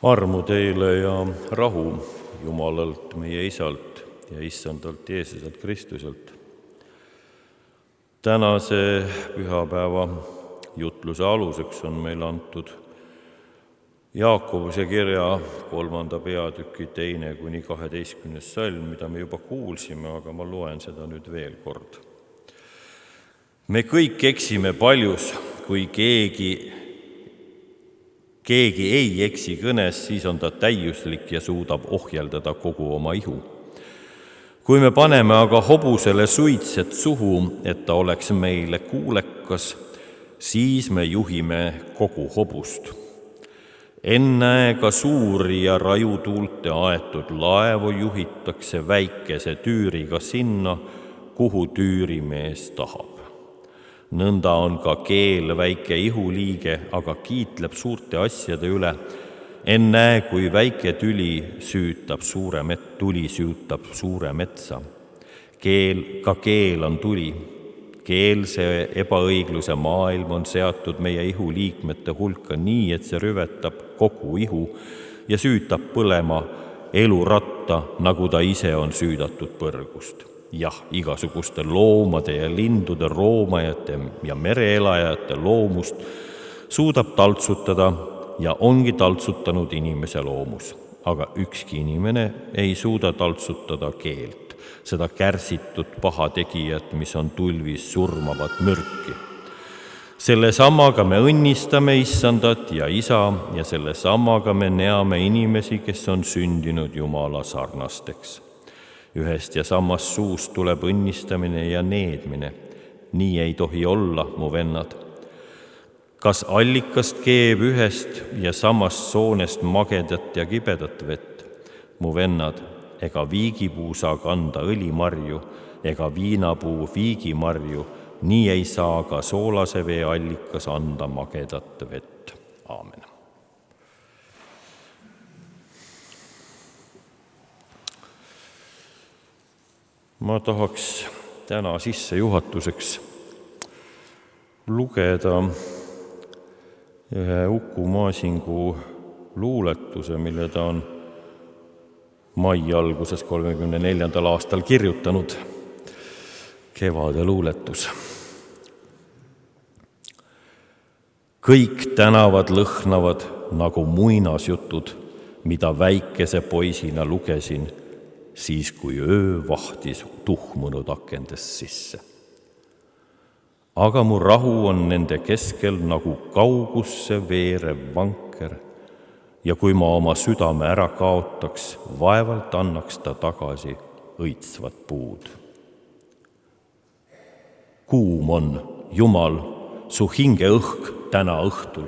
Armu teile ja rahu Jumalalt, meie Isalt ja Issandalt Jeesuselt Kristuselt. Tänase pühapäeva jutluse aluseks on meile antud Jaakobuse kirja 3. peatüki 2–12. salm, mida me juba kuulsime, aga ma loen seda nüüd veel kord. Me kõik eksime paljus, kui keegi ei eksi kõnes, siis on ta täiuslik ja suudab ohjeldada kogu oma ihu. Kui me paneme aga hobusele suitset suhu, et ta oleks meile kuulekas, siis me juhime kogu hobust. Ennäe ka suuri ja rajutuulte aetud laevu juhitakse väikese tüüriga sinna, kuhu tüürimees tahab. Nõnda on ka keel väike ihuliige, aga kiitleb suurte asjade üle. Ennäe, kui väike tuli süütab suure metsa. Ka keel on tuli. Keelse ebaõigluse maailm on seatud meie ihuliikmete hulka nii, et see rüvetab kogu ihu ja süütab põlema eluratta, nagu ta ise on süüdatud põrgust. Jah, igasuguste loomade ja lindude, roomajate ja mereelajate loomust suudab taltsutada ja ongi taltsutanud inimese loomus. Aga ükski inimene ei suuda taltsutada keelt, seda kärsitud pahategijat, mis on tulvis surmavat mürki. Selle samaga me õnnistame Issandat ja Isa ja selle samaga me näeme inimesi, kes on sündinud Jumala sarnasteks. Ühest ja samast suust tuleb õnnistamine ja needmine. Nii ei tohi olla, mu vennad. Kas allikast keeb ühest ja samast soonest magedat ja kibedat vett? Mu vennad, ega viigipuu saa kanda õlimarju, ega viinapuu viigimarju, nii ei saa ka soolase vee allikas anda magedat vett. Aamen. Ma tahaks täna sissejuhatuseks lugeda ühe Uku Maasingu luuletuse, mille ta on mai alguses 34. aastal kirjutanud, kevade luuletus. Kõik tänavad lõhnavad nagu muinasjutud, mida väikese poisina lugesin, siis kui öö vahtis tuhmunud akendest sisse. Aga mu rahu on nende keskel nagu kaugusse veerev vanker ja kui ma oma südame ära kaotaks, vaevalt annaks ta tagasi õitsvat puud. Kuum on, Jumal, su hingeõhk täna õhtul,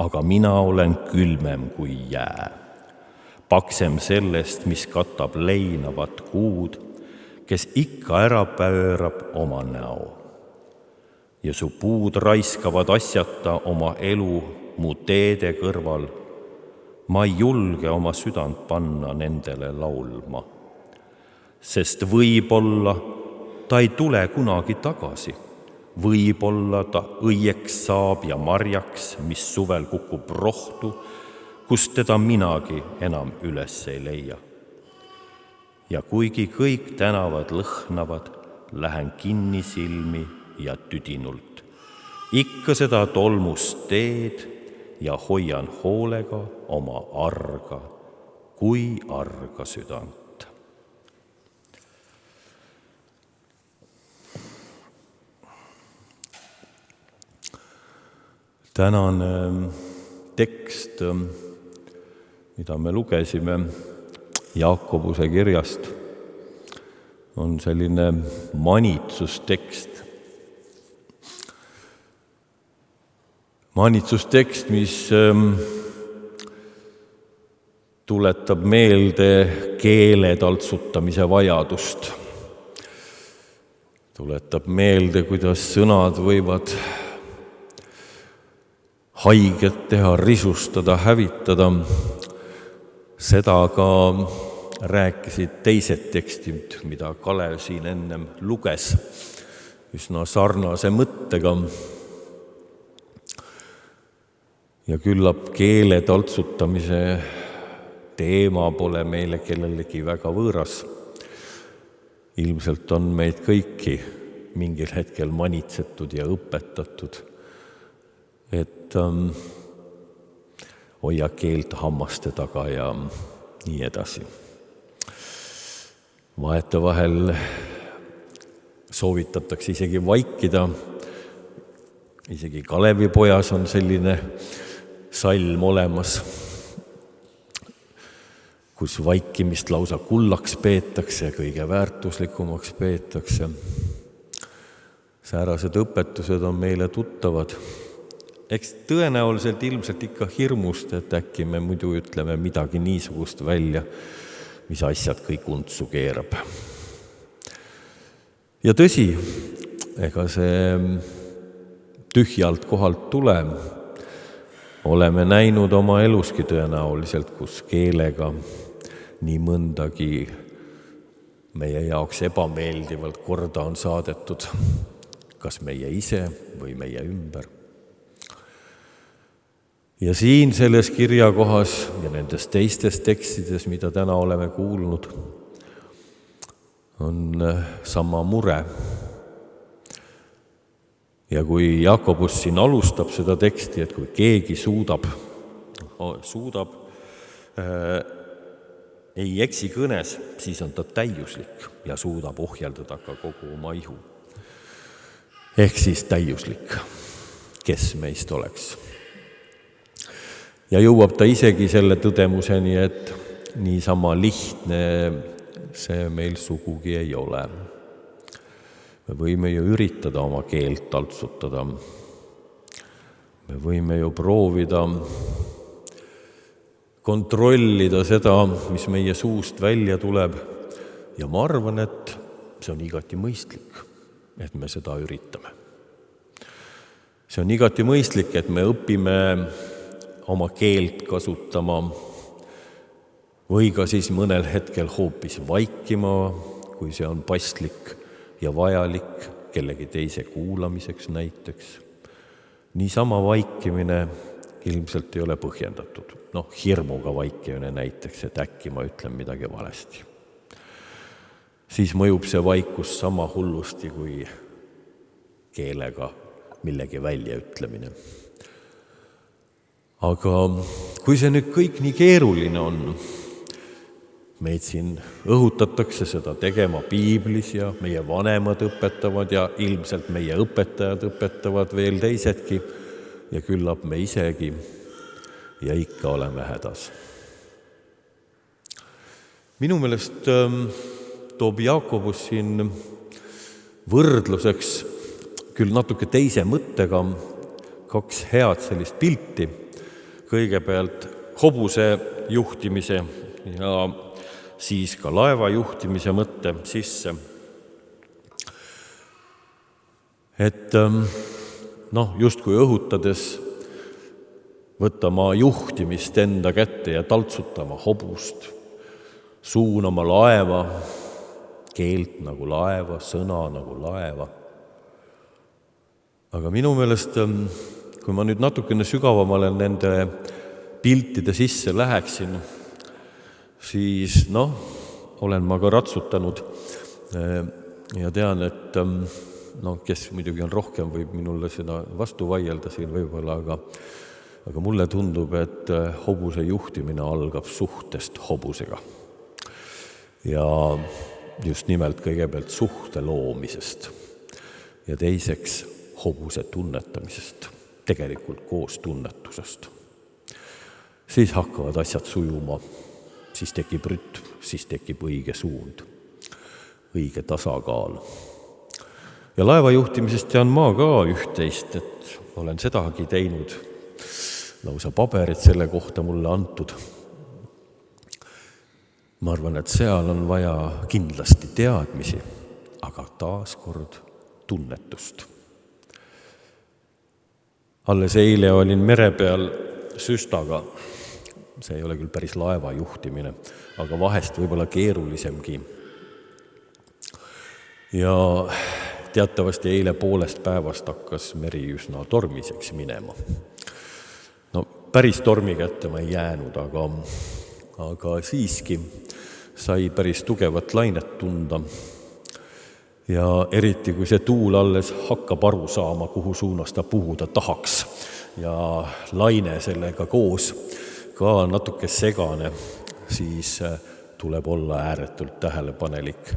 aga mina olen külmem kui jää. Paksem sellest, mis katab leinavat kuud, kes ikka ära pöörab oma näo. Ja su puud raiskavad asjata oma elu mu teede kõrval. Ma ei julge oma südant panna nendele laulma, sest võib-olla ta ei tule kunagi tagasi. Võib-olla ta õieks saab ja marjaks, mis suvel kukub rohtu, kust teda minagi enam üles ei leia. Ja kuigi kõik tänavad lõhnavad, lähen kinni silmi ja tüdinult. Ikka seda tolmust teed ja hoian hoolega oma arga, kui arga südant. Tänane tekst, mida me lugesime Jaakobuse kirjast, on selline manitsustekst. Manitsustekst, mis tuletab meelde keele taltsutamise vajadust. Tuletab meelde, kuidas sõnad võivad haiget teha, risustada, hävitada. Seda ka rääkisid teised tekstid, mida Kalev siin ennem luges, üsna sarnase mõttega. Ja küllap keele taltsutamise teema pole meile kellelegi väga võõras. Ilmselt on meid kõiki mingil hetkel manitsetud ja õpetatud, et hoia keelt hammaste taga ja nii edasi. Vahetevahel soovitatakse isegi vaikida. Isegi Kalevipojas on selline salm olemas, kus vaikimist lausa kullaks peetakse, kõige väärtuslikumaks peetakse. Säärased õpetused on meile tuttavad. Eks tõenäoliselt ilmselt ikka hirmust, et äkki me muidu ütleme midagi niisugust välja, mis asjad kõik untsu keerab. Ja tõsi, ega see tühjalt kohalt tule. Oleme näinud oma eluski tõenäoliselt, kus keelega nii mõndagi meie jaoks ebameeldivalt korda on saadetud, kas meie ise või meie ümber. Ja siin selles kirjakohas ja nendes teistes tekstides, mida täna oleme kuulnud, on sama mure. Ja kui Jakobus siin alustab seda teksti, et kui keegi suudab ei eksi kõnes, siis on ta täiuslik ja suudab ohjeldada ka kogu oma ihu. Ehk siis täiuslik, kes meist oleks. Ja jõuab ta isegi selle tõdemuseni, et niisama lihtne see meil sugugi ei ole. Me võime ju üritada oma keelt taltsutada. Me võime ju proovida kontrollida seda, mis meie suust välja tuleb. Ja ma arvan, et see on igati mõistlik, et me seda üritame. See on igati mõistlik, et me õpime oma keelt kasutama või ka siis mõnel hetkel hoopis vaikima, kui see on paslik ja vajalik kellegi teise kuulamiseks näiteks. Niisama vaikimine ilmselt ei ole põhjendatud. Hirmuga vaikimine näiteks, et äkki ma ütlen midagi valesti. Siis mõjub see vaikus sama hullusti kui keelega millegi väljaütlemine. Aga kui see nüüd kõik nii keeruline on, meid siin õhutatakse seda tegema piiblis ja meie vanemad õpetavad ja ilmselt meie õpetajad õpetavad veel teisedki ja küllap me isegi ja ikka oleme hädas. Minu meelest toob Jakobus siin võrdluseks küll natuke teise mõttega kaks head sellist pilti. Kõigepealt hobuse juhtimise ja siis ka laeva juhtimise mõtte sisse. Et justkui õhutades võtama juhtimist enda kätte ja taltsutama hobust, suunama laeva, keelt nagu laeva, sõna nagu laeva. Aga minu meelest, kui ma nüüd natukene sügavamale nende piltide sisse läheksin, siis olen ma ka ratsutanud ja tean, et kes muidugi on rohkem, võib minulle seda vastu vaielda siin võib-olla, aga mulle tundub, et hobuse juhtimine algab suhtest hobusega. Ja just nimelt kõigepealt suhte loomisest ja teiseks hobuse tunnetamisest, tegelikult koos tunnetusest. Siis hakkavad asjad sujuma, siis tekib rütm, siis tekib õige suund, õige tasakaal. Ja laeva juhtimisest tean ma ka üht-teist, et olen sedagi teinud, lausa paberid selle kohta mulle antud. Ma arvan, et seal on vaja kindlasti teadmisi, aga taaskord tunnetust. Alles eile olin mere peal süstaga. See ei ole küll päris laeva juhtimine, aga vahest võib-olla keerulisemgi. Ja teatavasti eile poolest päevast hakkas meri üsna tormiseks minema. päris tormi kätte ma ei jäänud, aga siiski sai päris tugevat lainet tunda. Ja eriti, kui see tuul alles hakkab aru saama, kuhu suunas ta puhuda tahaks ja laine sellega koos ka natuke segane, siis tuleb olla ääretult tähelepanelik,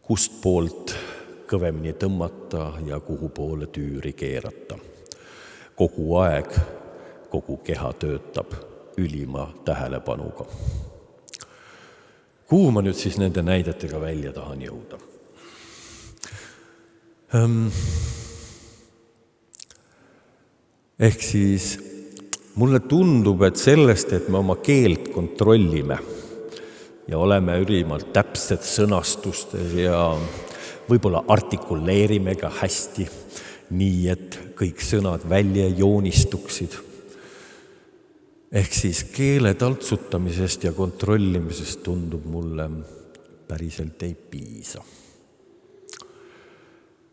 kust poolt kõvemini tõmmata ja kuhu poole tüüri keerata. Kogu aeg, kogu keha töötab ülima tähelepanuga. Kuhu ma nüüd siis nende näidetega välja tahan jõuda? Ehk siis mulle tundub, et sellest, et me oma keelt kontrollime ja oleme ülimalt täpsed sõnastustes ja võib-olla artikuleerime ka hästi, nii et kõik sõnad välja joonistuksid. Ehk siis keele taltsutamisest ja kontrollimisest tundub mulle päriselt ei piisa.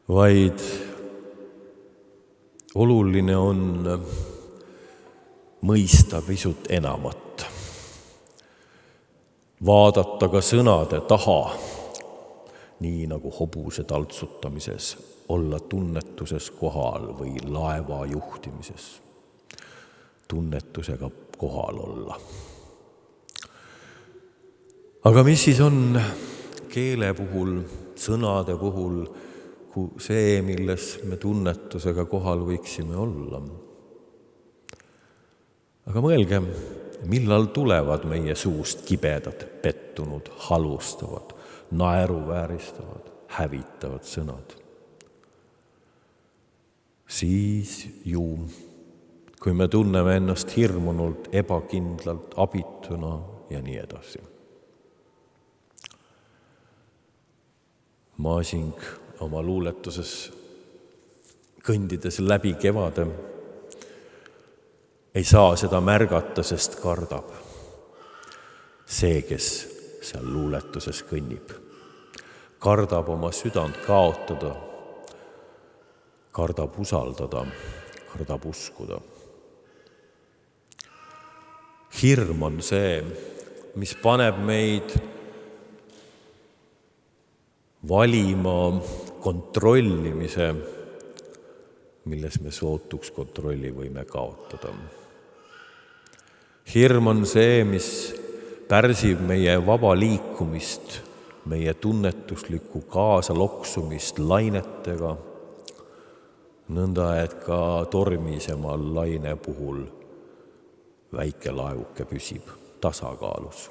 Vaid oluline on mõista pisut enamat. Vaadata ka sõnade taha, nii nagu hobuse taltsutamises, olla tunnetuses kohal või laeva juhtimises. Tunnetusega kohal olla. Aga mis siis on keele puhul, sõnade puhul see, milles me tunnetusega kohal võiksime olla? Aga mõelge, millal tulevad meie suust kibedad, pettunud, halvustavad, naeruvääristavad, hävitavad sõnad? Siis ju, kui me tunneme ennast hirmunult, ebakindlalt, abituna ja nii edasi. Maasing oma luuletuses kõndides läbi kevade ei saa seda märgata, sest kardab. See, kes seal luuletuses kõnnib, kardab oma südant kaotada, kardab usaldada, kardab uskuda. Hirm on see, mis paneb meid valima kontrollimise, milles me sootuks kontrolli võime kaotada. Hirm on see, mis pärsib meie vaba liikumist, meie tunnetuslikku kaasaloksumist lainetega, nõnda et ka tormisemal laine puhul väike laevuke püsib tasakaalus.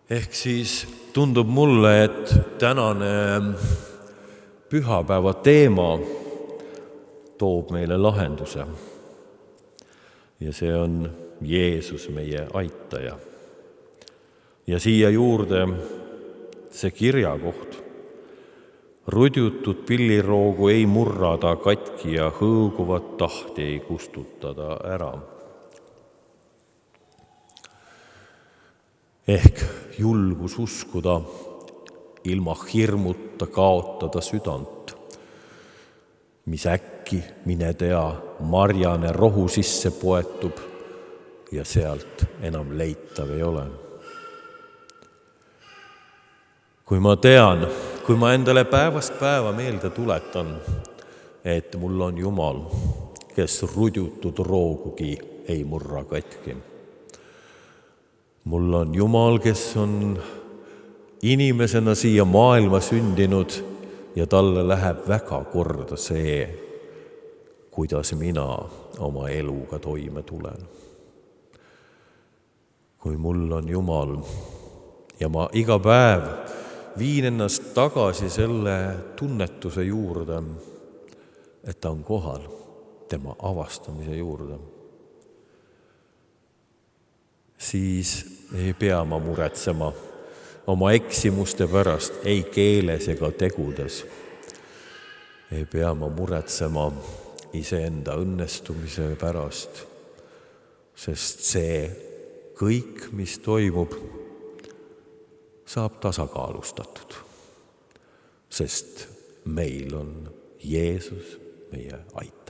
Ehk siis tundub mulle, et tänane pühapäeva teema toob meile lahenduse. Ja see on Jeesus, meie aitaja. Ja siia juurde see kirjakoht. Rudjutud pilliroogu ei murrada katki ja hõõguvat tahti ei kustutada ära. Ehk julgus uskuda, ilma hirmuta kaotada südant, mis äkki, mine tea, marjane rohu sisse poetub ja sealt enam leitav ei ole. Kui ma tean, kui ma endale päevast päeva meelde tuletan, et mul on Jumal, kes rudjutud roogugi ei murra katki. Mul on Jumal, kes on inimesena siia maailma sündinud ja talle läheb väga korda see, kuidas mina oma eluga toime tulen. Kui mul on Jumal ja ma iga päev viin ennast tagasi selle tunnetuse juurde, et ta on kohal, tema avastamise juurde, siis ei pea ma muretsema oma eksimuste pärast, ei keeles ega tegudes. Ei pea ma muretsema iseenda õnnestumise pärast, sest see kõik, mis toimub, saab tasakaalustatud, sest meil on Jeesus meie aitab.